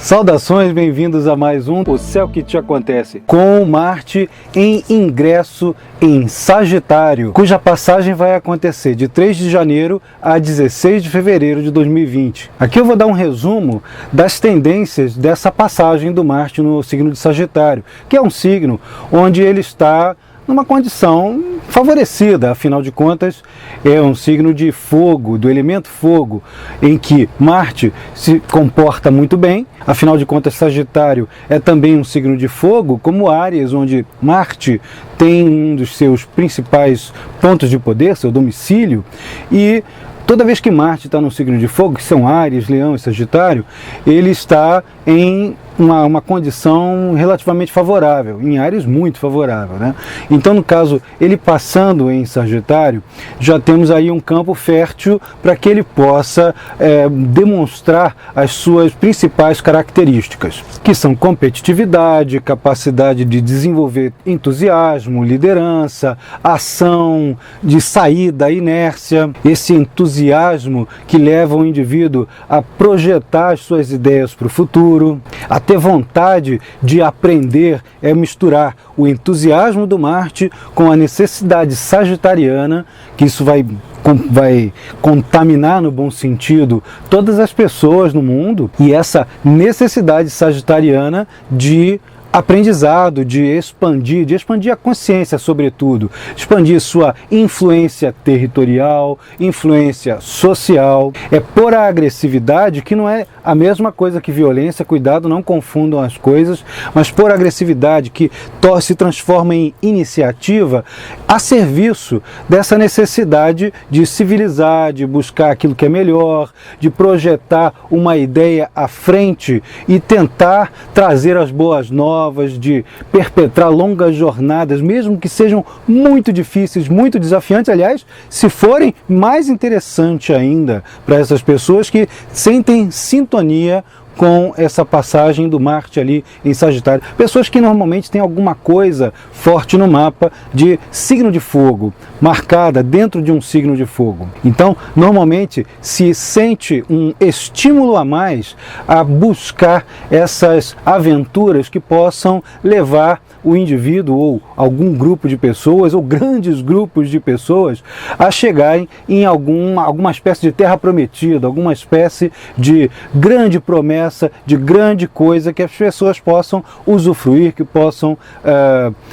Saudações, bem-vindos a mais um O Céu que Te Acontece, com Marte em ingresso em Sagitário, cuja passagem vai acontecer de 3 de janeiro a 16 de fevereiro de 2020. Aqui eu vou dar um resumo das tendências dessa passagem do Marte no signo de Sagitário, que é um signo onde ele está numa condição favorecida, afinal de contas é um signo de fogo, do elemento fogo, em que Marte se comporta muito bem. Afinal de contas, Sagitário é também um signo de fogo, como Áries, onde Marte tem um dos seus principais pontos de poder, seu domicílio, e toda vez que Marte está no signo de fogo, que são Áries, Leão e Sagitário, ele está em uma condição relativamente favorável, em Áries muito favorável, né? Então, no caso, ele passando em Sagitário, já temos aí um campo fértil para que ele possa demonstrar as suas principais características, que são competitividade, capacidade de desenvolver entusiasmo, liderança, ação, de sair da inércia, esse entusiasmo que leva o indivíduo a projetar as suas ideias para o futuro, a ter vontade de aprender, é misturar o entusiasmo do Marte com a necessidade sagitariana, que isso vai contaminar no bom sentido todas as pessoas no mundo, e essa necessidade sagitariana de aprendizado, de expandir a consciência, sobretudo, expandir sua influência territorial, influência social. É por a agressividade, que não é a mesma coisa que violência, cuidado, não confundam as coisas, mas por agressividade que se transforma em iniciativa a serviço dessa necessidade de civilizar, de buscar aquilo que é melhor, de projetar uma ideia à frente e tentar trazer as boas novas, de perpetrar longas jornadas, mesmo que sejam muito difíceis, muito desafiantes. Aliás, se forem, mais interessante ainda para essas pessoas que sentem sintonia com essa passagem do Marte ali em Sagitário. Pessoas que normalmente têm alguma coisa forte no mapa de signo de fogo, marcada dentro de um signo de fogo. Então, normalmente se sente um estímulo a mais a buscar essas aventuras que possam levar o indivíduo ou algum grupo de pessoas ou grandes grupos de pessoas a chegarem em alguma espécie de terra prometida, alguma espécie de grande promessa, de grande coisa que as pessoas possam usufruir, que possam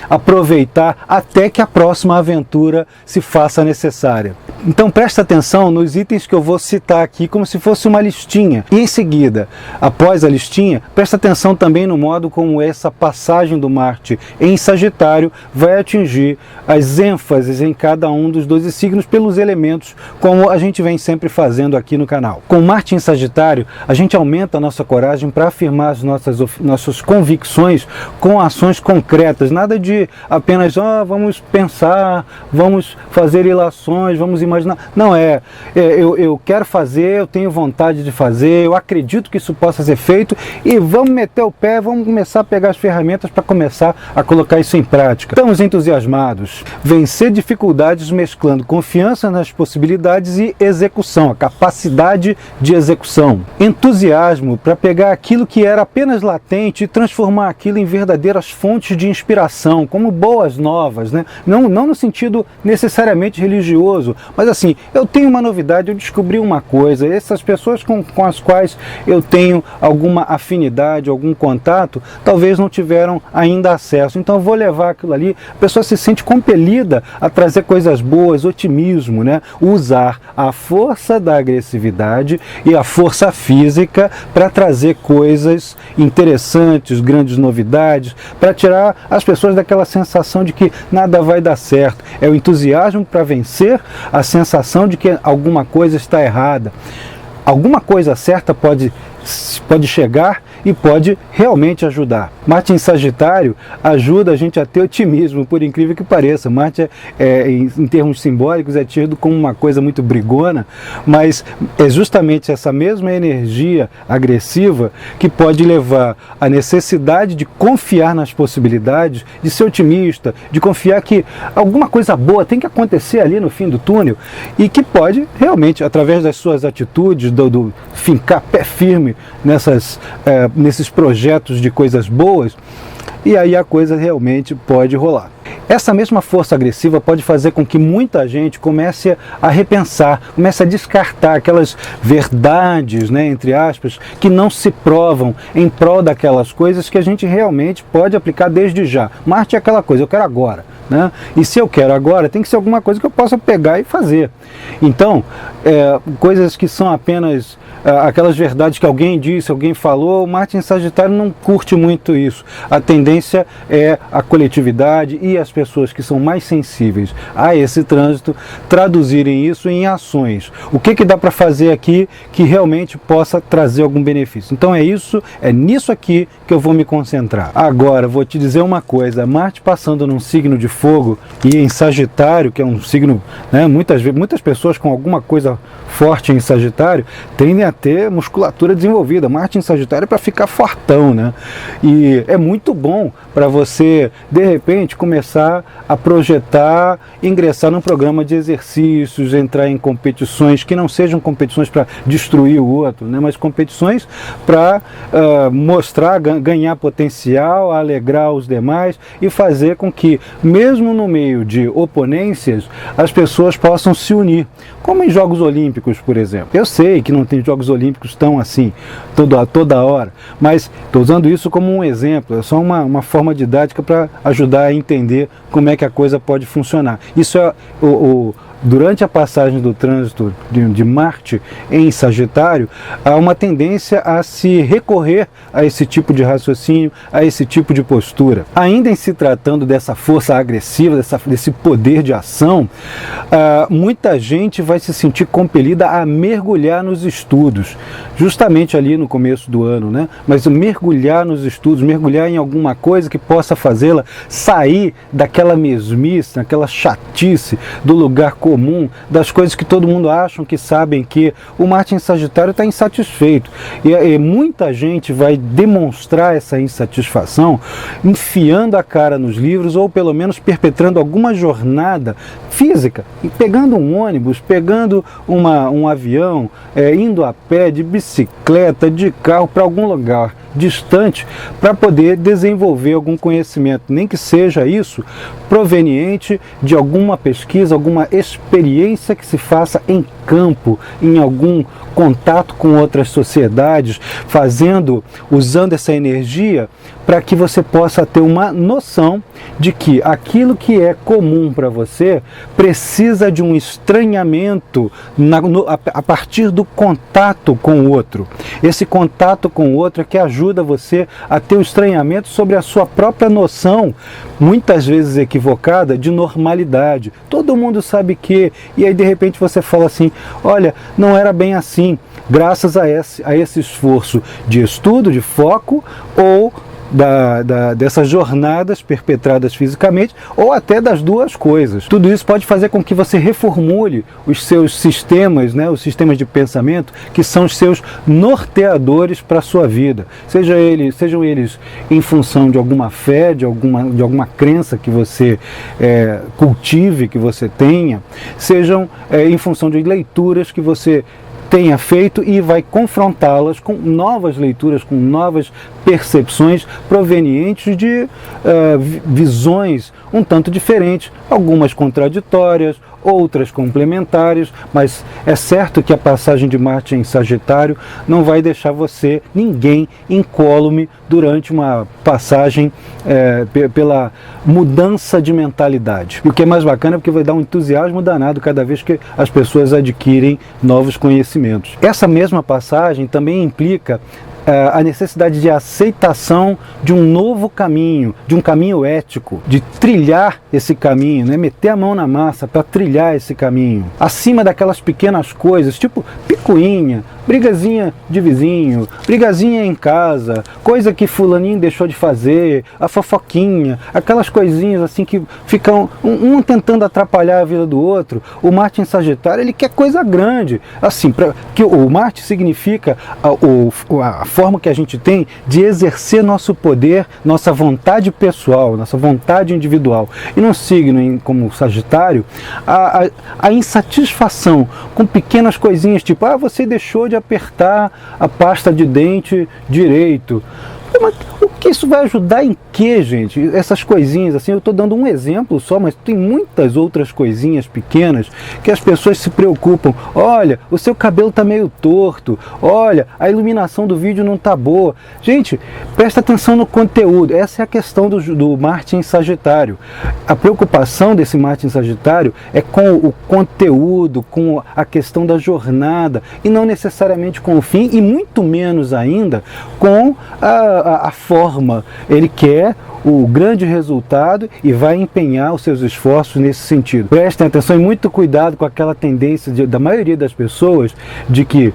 aproveitar até que a próxima aventura se faça necessária. Então presta atenção nos itens que eu vou citar aqui como se fosse uma listinha. E em seguida, após a listinha, presta atenção também no modo como essa passagem do Marte em Sagitário vai atingir as ênfases em cada um dos 12 signos pelos elementos, como a gente vem sempre fazendo aqui no canal. Com Marte em Sagitário, a gente aumenta a nossa coragem para afirmar as nossas convicções com ações concretas, nada de apenas vamos pensar, vamos fazer ilações, vamos imaginar. Não eu quero fazer, eu tenho vontade de fazer, eu acredito que isso possa ser feito e vamos meter o pé, vamos começar a pegar as ferramentas para começar a colocar isso em prática. Estamos entusiasmados. Vencer dificuldades mesclando confiança nas possibilidades e execução, a capacidade de execução. Entusiasmo para pegar aquilo que era apenas latente e transformar aquilo em verdadeiras fontes de inspiração, como boas novas, né? Não no sentido necessariamente religioso, mas assim, eu tenho uma novidade, eu descobri uma coisa, essas pessoas com as quais eu tenho alguma afinidade, algum contato, talvez não tiveram ainda acesso, então eu vou levar aquilo ali, a pessoa se sente compelida a trazer coisas boas, otimismo, né? Usar a força da agressividade e a força física para trazer coisas interessantes, grandes novidades, para tirar as pessoas daquela sensação de que nada vai dar certo. É o entusiasmo para vencer a sensação de que alguma coisa está errada. Alguma coisa certa pode chegar e pode realmente ajudar. Marte em Sagitário ajuda a gente a ter otimismo, por incrível que pareça. Marte, em termos simbólicos, é tido como uma coisa muito brigona, mas é justamente essa mesma energia agressiva que pode levar à necessidade de confiar nas possibilidades, de ser otimista, de confiar que alguma coisa boa tem que acontecer ali no fim do túnel e que pode realmente, através das suas atitudes, do fincar pé firme nessas nesses projetos de coisas boas, e aí a coisa realmente pode rolar. Essa mesma força agressiva pode fazer com que muita gente comece a repensar, comece a descartar aquelas verdades, né, entre aspas, que não se provam em prol daquelas coisas que a gente realmente pode aplicar desde já. Marte é aquela coisa, eu quero agora, né? E se eu quero agora, tem que ser alguma coisa que eu possa pegar e fazer. Então, coisas que são apenas aquelas verdades que alguém disse, alguém falou, o Marte em Sagitário não curte muito isso. A tendência é a coletividade e as pessoas que são mais sensíveis a esse trânsito traduzirem isso em ações. O que dá para fazer aqui que realmente possa trazer algum benefício? Então é nisso aqui que eu vou me concentrar. Agora, vou te dizer uma coisa, Marte passando num signo de fogo e em Sagitário, que é um signo, né, muitas pessoas com alguma coisa forte em Sagitário tendem a ter musculatura desenvolvida. Marte em Sagitário é para ficar fortão, né? E é muito bom para você, de repente, começar a projetar, ingressar num programa de exercícios, entrar em competições que não sejam competições para destruir o outro, né? Mas competições para mostrar, ganhar potencial, alegrar os demais e fazer com que, mesmo no meio de oponências, as pessoas possam se unir. Como em Jogos Olímpicos, por exemplo. Eu sei que não tem Jogos Olímpicos tão assim, toda hora, mas estou usando isso como um exemplo, é só uma forma didática para ajudar a entender como é que a coisa pode funcionar. Isso é durante a passagem do trânsito de Marte em Sagitário, há uma tendência a se recorrer a esse tipo de raciocínio, a esse tipo de postura. Ainda em se tratando dessa força agressiva, desse poder de ação, muita gente vai se sentir compelida a mergulhar nos estudos, justamente ali no começo do ano, né? Mas mergulhar nos estudos, mergulhar em alguma coisa que possa fazê-la sair daquela mesmice, daquela chatice, do lugar comum, das coisas que todo mundo acha que sabem, que o Marte em Sagitário está insatisfeito. E muita gente vai demonstrar essa insatisfação enfiando a cara nos livros ou pelo menos perpetrando alguma jornada física, pegando um ônibus, pegando um avião, indo a pé, de bicicleta, de carro para algum lugar distante para poder desenvolver algum conhecimento, nem que seja isso proveniente de alguma pesquisa, alguma experiência que se faça em campo, em algum contato com outras sociedades, usando essa energia para que você possa ter uma noção de que aquilo que é comum para você precisa de um estranhamento a partir do contato com o outro. Esse contato com o outro é que ajuda você a ter um estranhamento sobre a sua própria noção, muitas vezes equivocada, de normalidade. Todo mundo sabe que, e aí de repente você fala assim, olha, não era bem assim, graças a esse esforço de estudo, de foco, ou dessas jornadas perpetradas fisicamente, ou até das duas coisas. Tudo isso pode fazer com que você reformule os seus sistemas, né, os sistemas de pensamento, que são os seus norteadores para a sua vida. Sejam eles em função de alguma fé, de alguma crença que você cultive, que você tenha, sejam em função de leituras que você tenha feito e vai confrontá-las com novas leituras, com novas percepções provenientes de visões um tanto diferentes, algumas contraditórias, outras complementares, mas é certo que a passagem de Marte em Sagitário não vai deixar ninguém incólume durante uma passagem pela mudança de mentalidade. E o que é mais bacana é porque vai dar um entusiasmo danado cada vez que as pessoas adquirem novos conhecimentos. Essa mesma passagem também implica a necessidade de aceitação de um novo caminho, de um caminho ético, de trilhar esse caminho, né? Meter a mão na massa para trilhar esse caminho. Acima daquelas pequenas coisas, tipo picuinha, brigazinha de vizinho, brigazinha em casa, coisa que fulaninho deixou de fazer, a fofoquinha, aquelas coisinhas assim que ficam um tentando atrapalhar a vida do outro. O Marte em Sagitário, ele quer coisa grande, assim, que o Marte significa a forma que a gente tem de exercer nosso poder, nossa vontade pessoal, nossa vontade individual. E num signo como Sagitário, a insatisfação com pequenas coisinhas, tipo, você deixou de pode apertar a pasta de dente direito. Mas o que isso vai ajudar em quê, gente? Essas coisinhas, assim, eu estou dando um exemplo só, mas tem muitas outras coisinhas pequenas que as pessoas se preocupam. Olha, o seu cabelo está meio torto. Olha, a iluminação do vídeo não está boa. Gente, presta atenção no conteúdo. Essa é a questão do Marte em Sagitário. A preocupação desse Marte em Sagitário é com o conteúdo, com a questão da jornada, e não necessariamente com o fim, e muito menos ainda com a forma. Ele quer o grande resultado e vai empenhar os seus esforços nesse sentido. Prestem atenção e muito cuidado com aquela tendência da maioria das pessoas de que,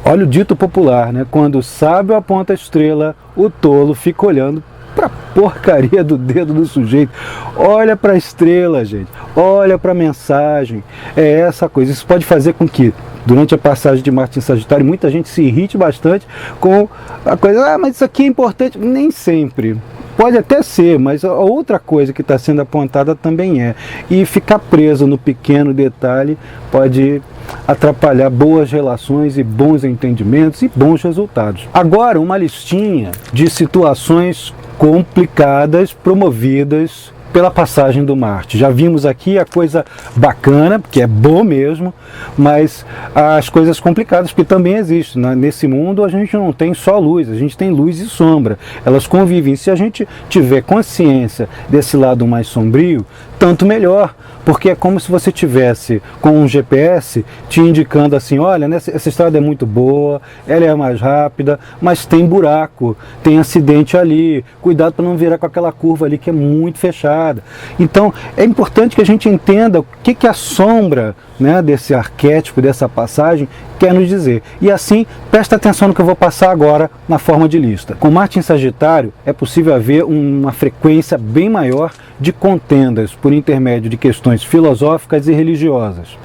olha o dito popular, né? Quando o sábio aponta a estrela, o tolo fica olhando para a porcaria do dedo do sujeito. Olha para a estrela, gente. Olha para a mensagem. É essa coisa. Isso pode fazer com que, durante a passagem de Marte em Sagitário, muita gente se irrite bastante com a coisa, mas isso aqui é importante. Nem sempre. Pode até ser, mas a outra coisa que está sendo apontada também é. E ficar preso no pequeno detalhe pode atrapalhar boas relações e bons entendimentos e bons resultados. Agora, uma listinha de situações complicadas promovidas pela passagem do Marte. Já vimos aqui a coisa bacana, que é bom mesmo, mas as coisas complicadas que também existem. Nesse mundo a gente não tem só luz, a gente tem luz e sombra. Elas convivem. Se a gente tiver consciência desse lado mais sombrio, tanto melhor, porque é como se você tivesse com um GPS te indicando assim, olha, essa estrada é muito boa, ela é mais rápida, mas tem buraco, tem acidente ali, cuidado para não virar com aquela curva ali que é muito fechada. Então é importante que a gente entenda o que a sombra, né, desse arquétipo, dessa passagem, quer nos dizer. E assim, presta atenção no que eu vou passar agora na forma de lista. Com Marte em Sagitário, é possível haver uma frequência bem maior de contendas por intermédio de questões filosóficas e religiosas.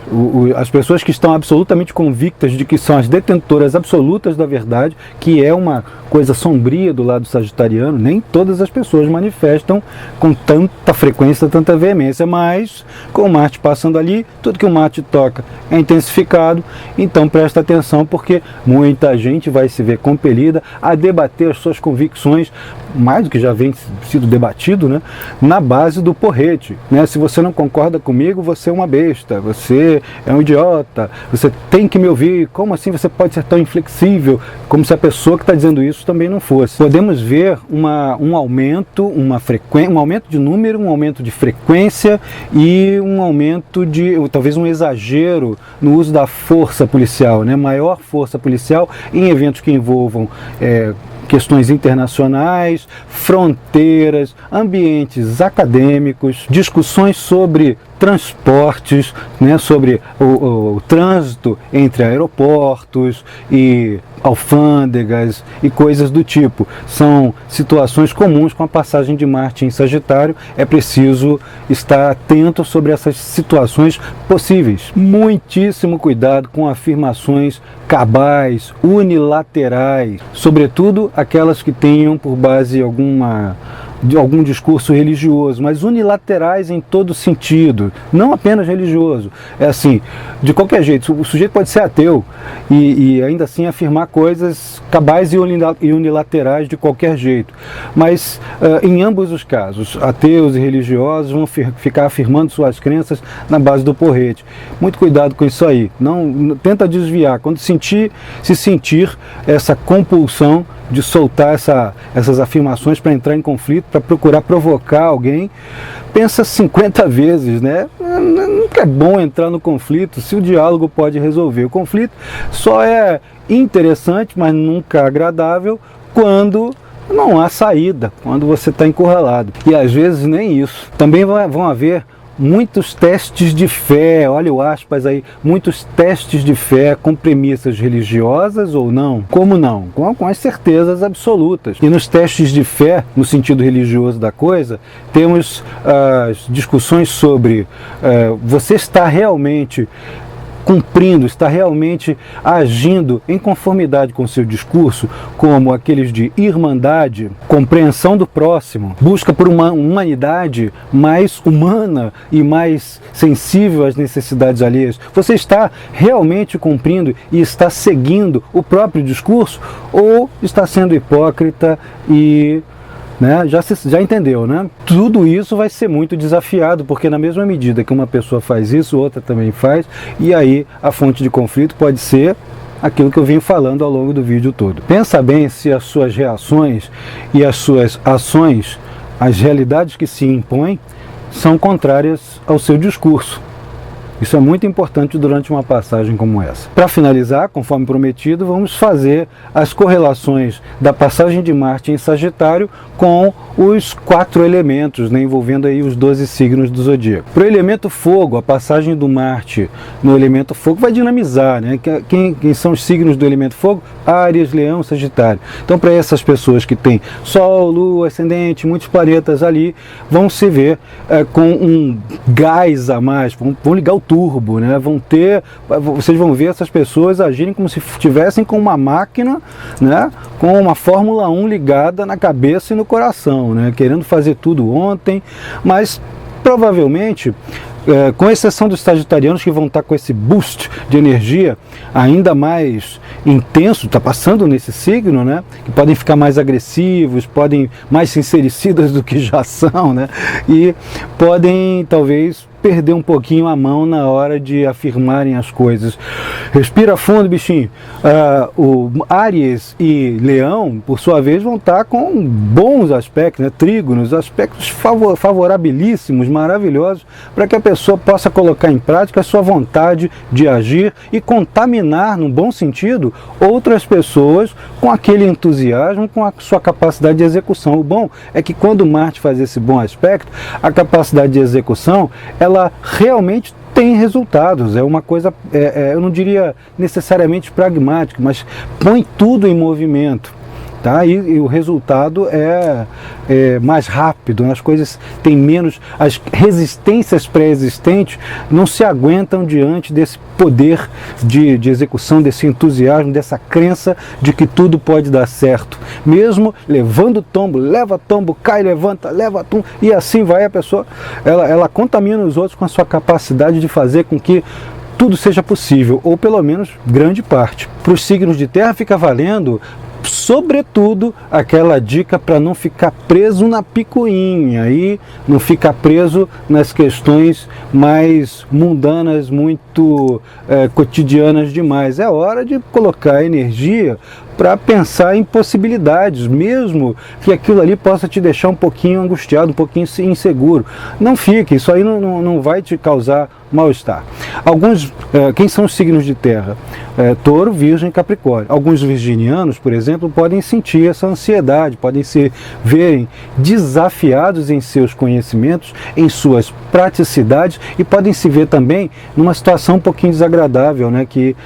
As pessoas que estão absolutamente convictas de que são as detentoras absolutas da verdade, que é uma coisa sombria do lado sagitariano, nem todas as pessoas manifestam com tanta frequência, tanta veemência, mas com o Marte passando ali, tudo que o Marte toca é intensificado. Então presta atenção, porque muita gente vai se ver compelida a debater as suas convicções, mais do que já vem sido debatido, né, na base do porrete, né? Se você não concorda comigo, você é uma besta, você é um idiota, você tem que me ouvir, como assim você pode ser tão inflexível? Como se a pessoa que está dizendo isso também não fosse. Podemos ver um aumento, um aumento de número, um aumento de frequência e um aumento de, talvez um exagero no uso da força policial, né? Maior força policial em eventos que envolvam questões internacionais, fronteiras, ambientes acadêmicos, discussões sobre transportes, né, sobre o trânsito entre aeroportos e alfândegas e coisas do tipo. São situações comuns com a passagem de Marte em Sagitário. É preciso estar atento sobre essas situações possíveis. Muitíssimo cuidado com afirmações cabais, unilaterais, sobretudo aquelas que tenham por base algum discurso religioso, mas unilaterais em todo sentido, não apenas religioso. É assim, de qualquer jeito, o sujeito pode ser ateu e ainda assim afirmar coisas cabais e unilaterais de qualquer jeito. Mas em ambos os casos, ateus e religiosos vão ficar afirmando suas crenças na base do porrete. Muito cuidado com isso aí. Não tenta desviar. Quando se sentir essa compulsão de soltar essas afirmações para entrar em conflito, para procurar provocar alguém, pensa 50 vezes, né? Nunca é bom entrar no conflito se o diálogo pode resolver. O conflito só é interessante, mas nunca agradável, quando não há saída, quando você está encurralado. E às vezes nem isso. Também vão haver muitos testes de fé, olha o aspas aí, muitos testes de fé com premissas religiosas ou não. Como não? Com as certezas absolutas. E nos testes de fé, no sentido religioso da coisa, temos as discussões sobre você está realmente cumprindo, está realmente agindo em conformidade com o seu discurso, como aqueles de irmandade, compreensão do próximo, busca por uma humanidade mais humana e mais sensível às necessidades alheias? Você está realmente cumprindo e está seguindo o próprio discurso, ou está sendo hipócrita e já entendeu, né? Tudo isso vai ser muito desafiado, porque na mesma medida que uma pessoa faz isso, outra também faz, e aí a fonte de conflito pode ser aquilo que eu vim falando ao longo do vídeo todo. Pensa bem se as suas reações e as suas ações, as realidades que se impõem, são contrárias ao seu discurso. Isso é muito importante durante uma passagem como essa. Para finalizar, conforme prometido, vamos fazer as correlações da passagem de Marte em Sagitário com os 4 elementos, envolvendo aí os 12 signos do zodíaco. Para o elemento fogo, a passagem do Marte no elemento fogo vai dinamizar, né? Quem são os signos do elemento fogo? Áries, Leão, Sagitário. Então, para essas pessoas que têm Sol, Lua, Ascendente, muitos planetas ali, vão se ver com um gás a mais, vão ligar o turbo, né? Vocês vão ver essas pessoas agirem como se estivessem com uma máquina, né? Com uma Fórmula 1 ligada na cabeça e no coração, né? Querendo fazer tudo ontem, mas provavelmente, com exceção dos sagitarianos que vão estar com esse boost de energia ainda mais intenso, está passando nesse signo, né? Que podem ficar mais agressivos, podem mais sincericidas do que já são, né? E podem talvez perder um pouquinho a mão na hora de afirmarem as coisas. Respira fundo, bichinho. O Áries e Leão, por sua vez, vão estar com bons aspectos, né? Trígonos, aspectos favorabilíssimos, maravilhosos, para que a pessoa possa colocar em prática a sua vontade de agir e contaminar, num bom sentido, outras pessoas com aquele entusiasmo, com a sua capacidade de execução. O bom é que quando Marte faz esse bom aspecto, a capacidade de execução, ela realmente tem resultados. É uma coisa, eu não diria necessariamente pragmática, mas põe tudo em movimento. Tá? E o resultado é mais rápido, as coisas têm menos, as resistências pré-existentes não se aguentam diante desse poder de execução, desse entusiasmo, dessa crença de que tudo pode dar certo. Mesmo levando tombo, leva tombo, cai, levanta, leva tombo, e assim vai a pessoa, ela contamina os outros com a sua capacidade de fazer com que tudo seja possível, ou pelo menos grande parte. Para os signos de terra fica valendo sobretudo aquela dica para não ficar preso na picuinha e não ficar preso nas questões mais mundanas, muito cotidianas demais. É hora de colocar energia para pensar em possibilidades, mesmo que aquilo ali possa te deixar um pouquinho angustiado, um pouquinho inseguro. Não fique, isso aí não vai te causar mal-estar. Quem são os signos de terra? Touro, Virgem e Capricórnio. Alguns virginianos, por exemplo, podem sentir essa ansiedade, podem se verem desafiados em seus conhecimentos, em suas praticidades, e podem se ver também numa situação um pouquinho desagradável, né, que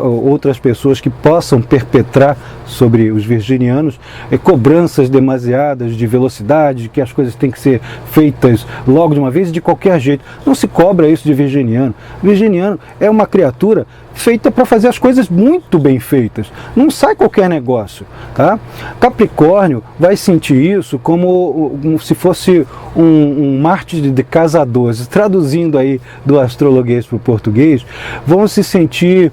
outras pessoas que possam perpetrar sobre os virginianos cobranças demasiadas de velocidade, que as coisas têm que ser feitas logo de uma vez e de qualquer jeito. Não se cobra isso de virginiano. Virginiano é uma criatura feita para fazer as coisas muito bem feitas. Não sai qualquer negócio, tá? Capricórnio vai sentir isso como se fosse um Marte de casa 12. Traduzindo aí do astrologuês para o português, vão se sentir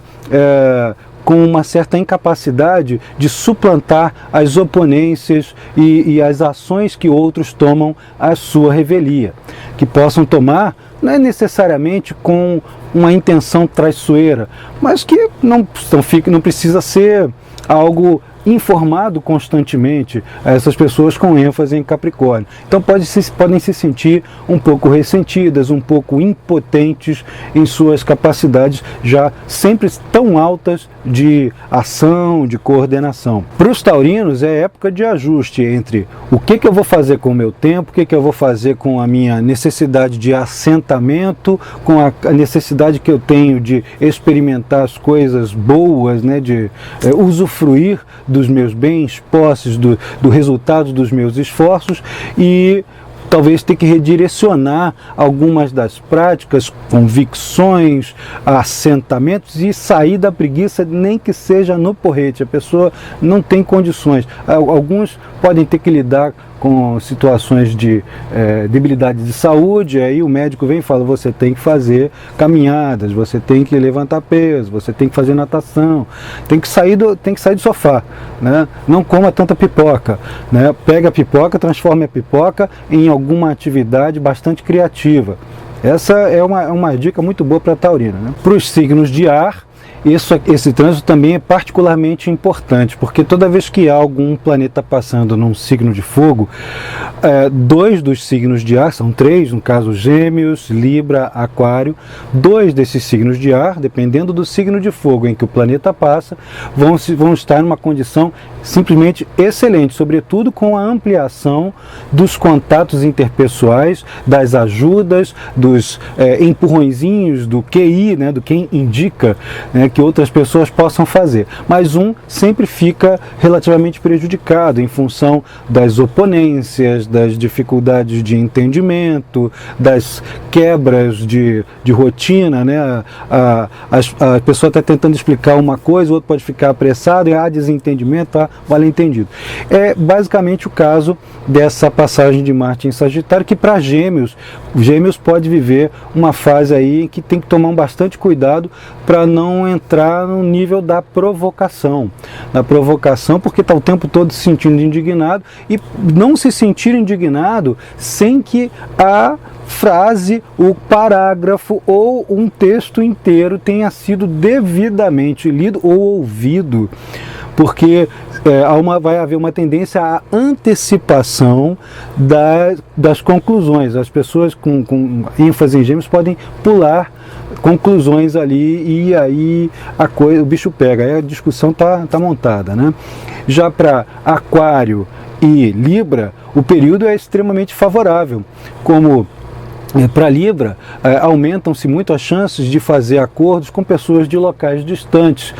com uma certa incapacidade de suplantar as oponências e as ações que outros tomam à sua revelia, que possam tomar não é necessariamente com uma intenção traiçoeira, mas que não precisa ser algo informado constantemente a essas pessoas com ênfase em Capricórnio. Então podem se sentir um pouco ressentidas, um pouco impotentes em suas capacidades já sempre tão altas de ação, de coordenação. Para os taurinos é época de ajuste entre o que eu vou fazer com o meu tempo, o que eu vou fazer com a minha necessidade de assentamento, com a necessidade que eu tenho de experimentar as coisas boas, né, de usufruir dos meus bens, posses, do resultado dos meus esforços, e talvez ter que redirecionar algumas das práticas, convicções, assentamentos e sair da preguiça, nem que seja no porrete. A pessoa não tem condições. Alguns podem ter que lidar com situações de debilidade de saúde, aí o médico vem e fala, você tem que fazer caminhadas, você tem que levantar peso, você tem que fazer natação, tem que sair do sofá, né? Não coma tanta pipoca, né? Pega a pipoca, transforma a pipoca em alguma atividade bastante criativa. Essa é uma dica muito boa para a taurina, né? Para os signos de ar, esse trânsito também é particularmente importante, porque toda vez que há algum planeta passando num signo de fogo, dois dos signos de ar, são três, no caso Gêmeos, Libra, Aquário, dois desses signos de ar, dependendo do signo de fogo em que o planeta passa, vão estar numa condição simplesmente excelente, sobretudo com a ampliação dos contatos interpessoais, das ajudas, dos empurrõezinhos, do QI, né, do quem indica, né, que outras pessoas possam fazer. Mas um sempre fica relativamente prejudicado em função das oponências, das dificuldades de entendimento, das quebras de rotina, né? A pessoa está tentando explicar uma coisa, o outro pode ficar apressado, e há desentendimento, há mal-entendido. É basicamente o caso dessa passagem de Marte em Sagitário, que para Gêmeos pode viver uma fase aí que tem que tomar bastante cuidado para não entrar no nível da provocação. Na provocação, porque está o tempo todo se sentindo indignado, e não se sentir indignado sem que a frase, o parágrafo ou um texto inteiro tenha sido devidamente lido ou ouvido, porque vai haver uma tendência à antecipação das conclusões. As pessoas com ênfase em Gêmeos podem pular conclusões ali, e aí o bicho pega, aí a discussão tá montada, né? Já para Aquário e Libra, o período é extremamente favorável. Como para Libra, aumentam-se muito as chances de fazer acordos com pessoas de locais distantes,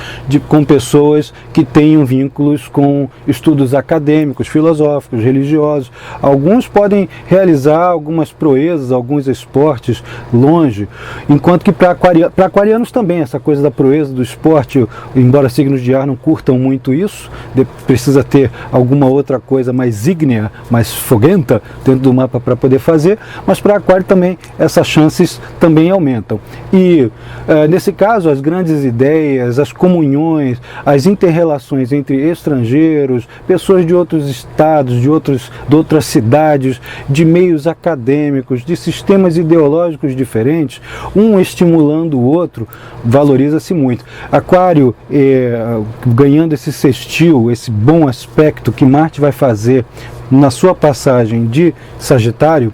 com pessoas que tenham vínculos com estudos acadêmicos, filosóficos, religiosos. Alguns podem realizar algumas proezas, alguns esportes longe, enquanto que para aquarianos também, essa coisa da proeza, do esporte, embora signos de ar não curtam muito isso, precisa ter alguma outra coisa mais ígnea, mais foguenta dentro do mapa para poder fazer, mas para Aquário também essas chances também aumentam. E nesse caso, as grandes ideias, as comunhões, as interrelações entre estrangeiros, pessoas de outros estados, de outras cidades, de meios acadêmicos, de sistemas ideológicos diferentes, um estimulando o outro, valoriza-se muito. Aquário, ganhando esse sextil, esse bom aspecto que Marte vai fazer na sua passagem de Sagitário,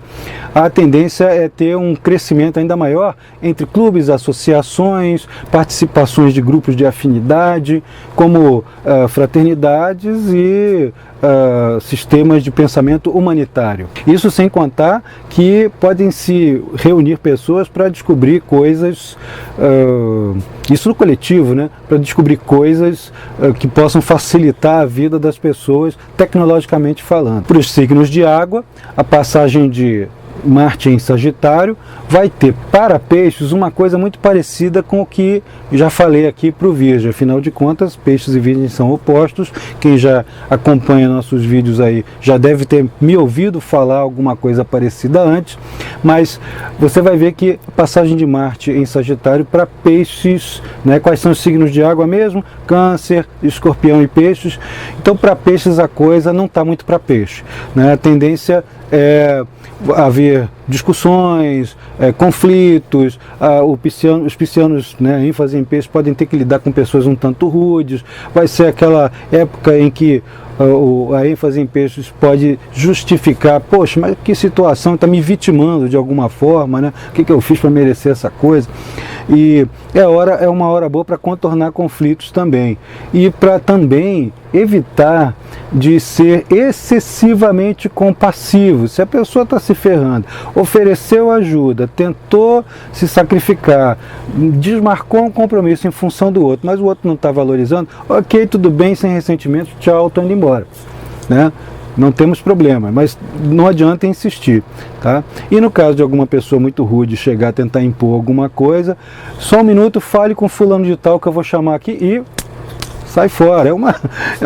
a tendência é ter um crescimento ainda maior entre clubes, associações, participações de grupos de afinidade, como fraternidades e sistemas de pensamento humanitário. Isso sem contar que podem se reunir pessoas para descobrir coisas, isso no coletivo, né? Para descobrir coisas que possam facilitar a vida das pessoas, tecnologicamente falando. Para os signos de água, a passagem de Marte em Sagitário vai ter para peixes uma coisa muito parecida com o que já falei aqui para o Virgem. Afinal de contas, peixes e virgem são opostos. Quem já acompanha nossos vídeos aí já deve ter me ouvido falar alguma coisa parecida antes, mas você vai ver que a passagem de Marte em Sagitário para peixes, né, quais são os signos de água mesmo? Câncer, Escorpião e Peixes. Então, para peixes a coisa não está muito para peixe, né? A tendência é haver discussões, conflitos, os piscianos, né, ênfase em peixe, podem ter que lidar com pessoas um tanto rudes. Vai ser aquela época em que a ênfase em peixes pode justificar, poxa, mas que situação, está me vitimando de alguma forma, né? O que eu fiz para merecer essa coisa? E é uma hora boa para contornar conflitos também, e para também evitar de ser excessivamente compassivo. Se a pessoa está se ferrando, ofereceu ajuda, tentou se sacrificar, desmarcou um compromisso em função do outro, mas o outro não está valorizando, ok, tudo bem, sem ressentimento, tchau, estou indo embora, né? não temos problema, mas não adianta insistir, tá? E no caso de alguma pessoa muito rude chegar a tentar impor alguma coisa, só um minuto, fale com fulano de tal que eu vou chamar aqui e sai fora. É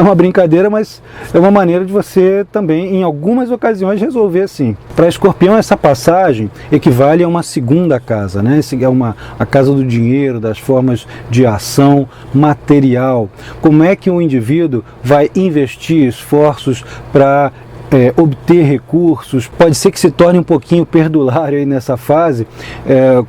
uma brincadeira, mas é uma maneira de você também, em algumas ocasiões, resolver assim. Para Escorpião, essa passagem equivale a uma segunda casa, né? A casa do dinheiro, das formas de ação material. Como é que um indivíduo vai investir esforços para obter recursos? Pode ser que se torne um pouquinho perdulário aí nessa fase,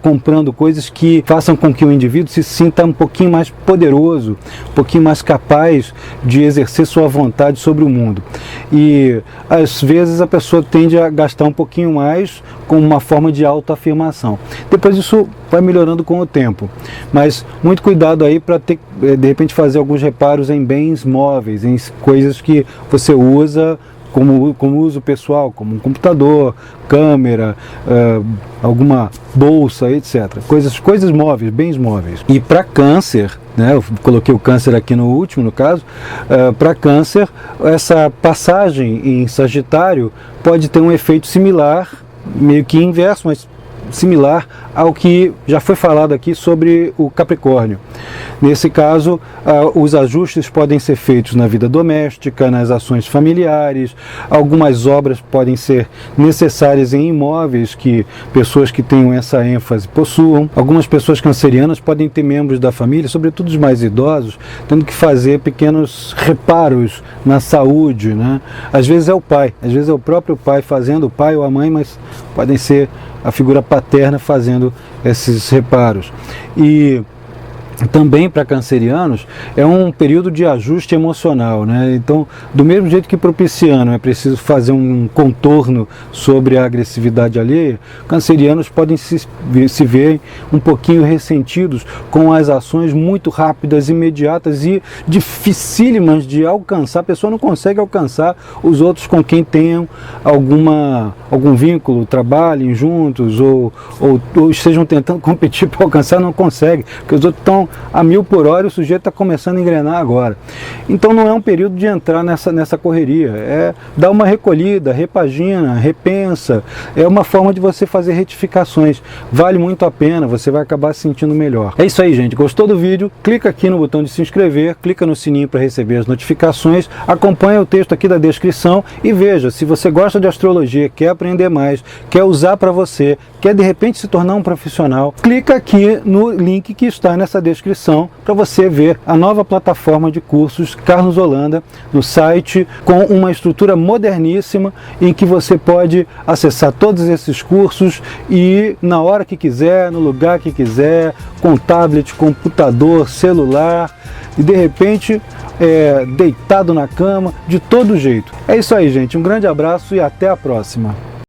comprando coisas que façam com que o indivíduo se sinta um pouquinho mais poderoso, um pouquinho mais capaz de exercer sua vontade sobre o mundo. E às vezes a pessoa tende a gastar um pouquinho mais como uma forma de autoafirmação. Depois isso vai melhorando com o tempo, mas muito cuidado aí para ter, de repente, fazer alguns reparos em bens móveis, em coisas que você usa como uso pessoal, como um computador, câmera, alguma bolsa, etc. Coisas móveis, bens móveis. E para Câncer, né, eu coloquei o Câncer aqui no último, no caso, para Câncer, essa passagem em Sagitário pode ter um efeito similar, meio que inverso, mas similar ao que já foi falado aqui sobre o Capricórnio. Nesse caso, os ajustes podem ser feitos na vida doméstica, nas ações familiares, algumas obras podem ser necessárias em imóveis que pessoas que tenham essa ênfase possuam. Algumas pessoas cancerianas podem ter membros da família, sobretudo os mais idosos, tendo que fazer pequenos reparos na saúde, né? Às vezes é o pai, às vezes é o próprio pai fazendo, o pai ou a mãe, mas podem ser a figura paterna fazendo esses reparos. E também para cancerianos é um período de ajuste emocional, né? Então, do mesmo jeito que para o pisciano é preciso fazer um contorno sobre a agressividade alheia, cancerianos podem se ver um pouquinho ressentidos com as ações muito rápidas, imediatas e dificílimas de alcançar. A pessoa não consegue alcançar os outros com quem tenham algum vínculo, trabalhem juntos ou estejam tentando competir para alcançar, não consegue, porque os outros estão a 1000 por hora e o sujeito está começando a engrenar agora. Então não é um período de entrar nessa correria, é dar uma recolhida, repagina, repensa, é uma forma de você fazer retificações. Vale muito a pena, você vai acabar se sentindo melhor. É isso aí, gente. Gostou do vídeo? Clica aqui no botão de se inscrever, clica no sininho para receber as notificações, acompanha o texto aqui da descrição e veja, se você gosta de astrologia, quer aprender mais, quer usar para você, quer de repente se tornar um profissional, clica aqui no link que está nessa descrição para você ver a nova plataforma de cursos Carlos Holanda no site, com uma estrutura moderníssima em que você pode acessar todos esses cursos e na hora que quiser, no lugar que quiser, com tablet, computador, celular e de repente deitado na cama, de todo jeito. É isso aí, gente. Um grande abraço e até a próxima.